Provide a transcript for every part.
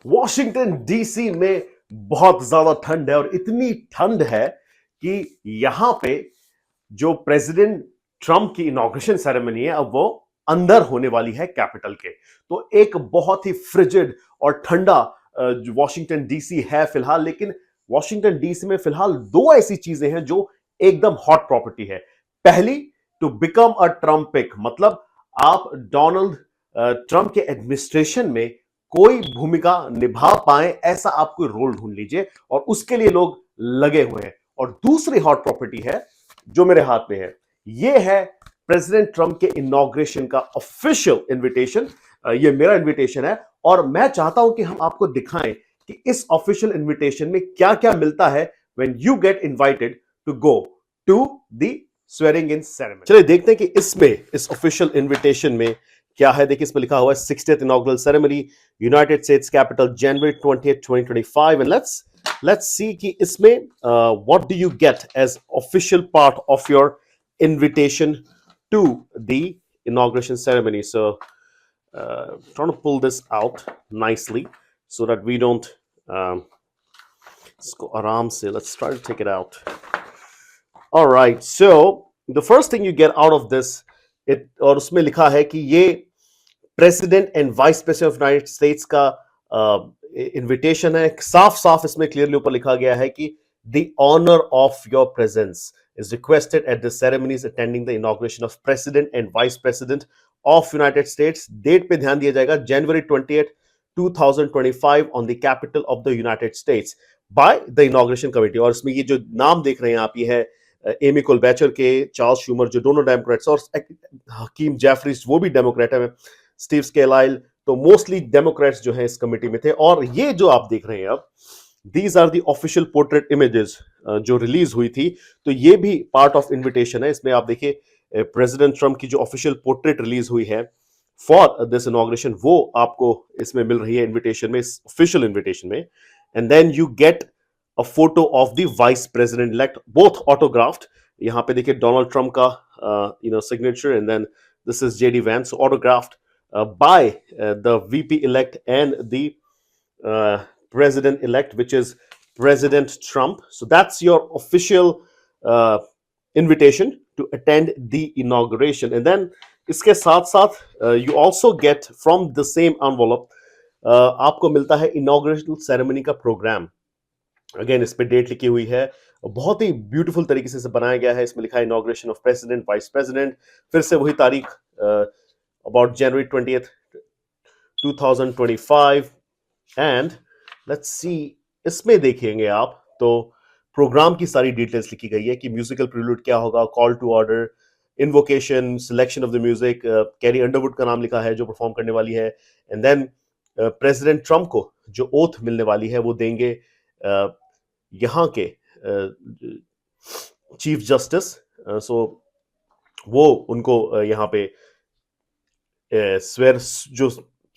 Washington DC में बहुत ज्यादा ठंड है और इतनी ठंड है कि यहां पे जो प्रेसिडेंट ट्रंप की इनॉग्रेशन सेरेमनी है अब वो अंदर होने वाली है कैपिटल के। तो एक बहुत ही फ्रिजिड और ठंडा वॉशिंगटन डीसी है फिलहाल। लेकिन वॉशिंगटन डीसी में फिलहाल दो ऐसी चीजें हैं जो एकदम हॉट प्रॉपर्टी है। पहली, टू बिकम अ ट्रम्पिक, मतलब आप डोनाल्ड ट्रंप के एडमिनिस्ट्रेशन में कोई भूमिका निभा पाए ऐसा आप कोई रोल ढूंढ लीजिए, और उसके लिए लोग लगे हुए हैं। और दूसरी हॉट प्रॉपर्टी है जो मेरे हाथ में है, ये है प्रेसिडेंट ट्रंप के इनॉग्रेशन का ऑफिशियल इनविटेशन। ये मेरा इनविटेशन है और मैं चाहता हूं कि हम आपको दिखाएं कि इस ऑफिशियल इनविटेशन में क्या क्या मिलता है when you get invited to go to the swearing in ceremony. चलिए देखते हैं कि इसमें, इस ऑफिशियल इनविटेशन में क्या है। देखिए इसमें लिखा हुआ है 60th inaugural ceremony, United states capital, January 20th 2025। And let's see कि इसमें what do you get as official part of your invitation to the inauguration ceremony. So trying to pull this out nicely so that we don't इसको आराम से, let's try to take it out. All right, so the first thing you get out of this, और उसमें लिखा है कि ये president and vice president of United states का इनविटेशन है। साफ साफ इसमें क्लियरली ऊपर लिखा गया है कि the honour of your presence is requested at the ceremonies attending the inauguration of president and vice president of United States. Date पे ध्यान दिया जाएगा, January 20th 2025 on the capital of the United States by the inauguration committee. और इसमें ये जो नाम देख रहे हैं आप, ये है एमी कोलबैचर के, चार्ल्स शूमर जो दोनों डेमोक्रेट्स, और हकीम जेफरीज वो भी डेमोक्रेट है, स्टीव स्केलाइल, तो मोस्टली डेमोक्रेट्स जो हैं इस कमेटी में थे। और ये जो आप देख रहे हैं अब, these are the official portrait images जो रिलीज हुई थी। तो ये भी पार्ट ऑफ इनविटेशन है। इसमें आप देखिए प्रेसिडेंट ट्रंप की जो ऑफिशियल पोर्ट्रेट रिलीज हुई है फॉर दिस इनॉग्रेशन, वो आपको इसमें मिल रही है इनविटेशन में, इस ऑफिशियल इनविटेशन में। And then you get a photo of the vice president elect, both autographed. यहाँ पे देखिए डोनाल्ड ट्रंप का signature, and then this is JD Vance, autographed by the VP elect and the president elect, which is President Trump. So that's your official invitation to attend the inauguration. And then इसके साथ साथ you also get from the same envelope आपको मिलता है inauguration ceremony का programme. Again इस पे date लिखी हुई है, बहुत ही ब्यूटीफुल तरीके से बनाया गया है। इसमें लिखा है inauguration of president, vice president, फिर से वही तारीख about January 20th 2025। and let's see, इसमें देखेंगे आप तो प्रोग्राम की सारी डिटेल्स लिखी गई है कि म्यूजिकल प्रीलूड क्या होगा, call to order, invocation, selection of the music, Carrie Underwood का नाम लिखा है जो परफॉर्म करने वाली है। एंड देन प्रेसिडेंट ट्रंप को जो ओथ मिलने वाली है वो देंगे यहाँ के चीफ जस्टिस। सो वो उनको यहाँ पे स्वेर जो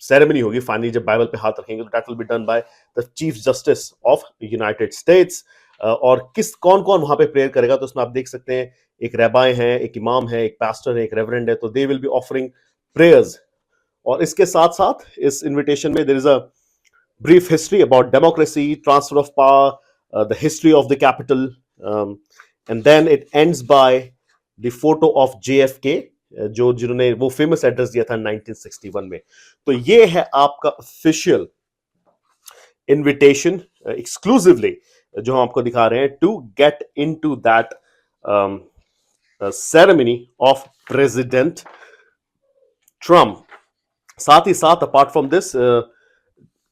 सेरेमनी होगी फाइनली, जब बाइबल पे हाथ रखेंगे, तो that will be done by the chief justice of United states. और कौन कौन वहां पे प्रेयर करेगा, तो उसमें आप देख सकते हैं एक रैबाई है, एक इमाम है, एक पास्टर है, एक रेवरेंड है, तो they will be offering prayers. और इसके साथ साथ इस इनविटेशन में there is a brief history about democracy, transfer of power, the history of the capital, and then it ends by the photo of JFK, जो जिन्होंने वो फेमस एड्रेस दिया था 1961 में। तो ये है आपका ऑफिशियल इनविटेशन एक्सक्लूसिवली जो हम आपको दिखा रहे हैं to get into that ceremony of president Trump. साथ ही साथ अपार्ट फ्रॉम दिस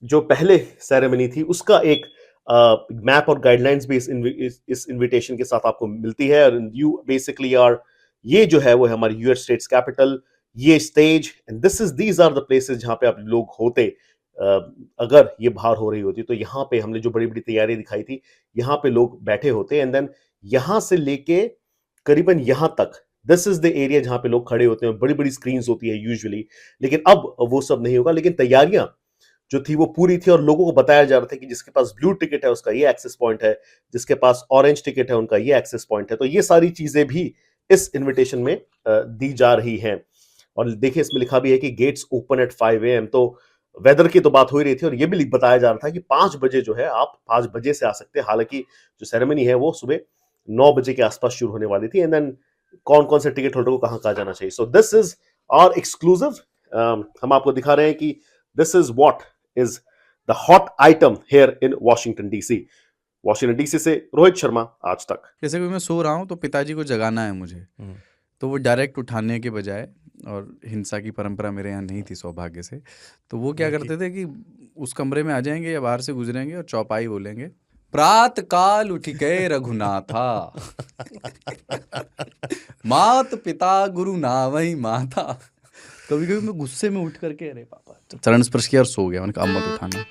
जो पहले सेरेमनी थी उसका एक मैप और गाइडलाइंस भी इस इनविटेशन के साथ आपको मिलती है। यू बेसिकली आर, ये जो है वो है हमारी यूएस स्टेट्स कैपिटल, ये stage, and these are the places जहां पे आप लोग होते अगर ये बाहर हो रही होती। तो यहाँ पे हमने जो बड़ी बड़ी तैयारी दिखाई थी, यहाँ पे लोग बैठे होते, एंड देन यहां से लेके करीबन यहां तक दिस इज द एरिया जहां पे लोग खड़े होते हैं। बड़ी बड़ी स्क्रीन होती है यूजुअली, लेकिन अब वो सब नहीं होगा। लेकिन तैयारियां जो थी वो पूरी थी और लोगों को बताया जा रहा था कि जिसके पास ब्लू टिकट है उसका ये एक्सेस पॉइंट है, जिसके पास ऑरेंज टिकट है उनका ये एक्सेस पॉइंट है। तो ये सारी चीजें भी इस इनविटेशन में दी जा रही हैं। और देखिए इसमें लिखा भी है कि गेट्स ओपन एट 5 AM। तो वेदर की तो बात हो ही रही थी और ये भी बताया जा रहा था कि 5 बजे जो है आप 5 बजे से आ सकते हैं। हालांकि जो सेरेमनी है वो सुबह 9 बजे के आसपास शुरू होने वाली थी। एंड देन कौन कौन से टिकट होल्डर को कहाँ कहाँ जाना चाहिए। So this is our exclusive. हम आपको दिखा रहे हैं कि this is what is the hot item here in Washington DC. Washington DC से रोहित शर्मा, आज तक। जैसे कि मैं सो रहा हूँ तो पिताजी को जगाना है मुझे, तो वो डायरेक्ट उठाने के बजाय, और हिंसा की परंपरा मेरे यहाँ नहीं थी सौभाग्य से, तो वो क्या करते थे कि उस कमरे में आ जाएंगे या बाहर से गुजरेंगे और चौपाई बोलेंगे, प्रात काल उठ के रघुनाथा मात पिता गुरु नावही माता। कभी कभी मैं गुस्से में उठ करके अरे पापा चरण स्पर्श किया और सो गया। मैंने कहा अब मत उठाना।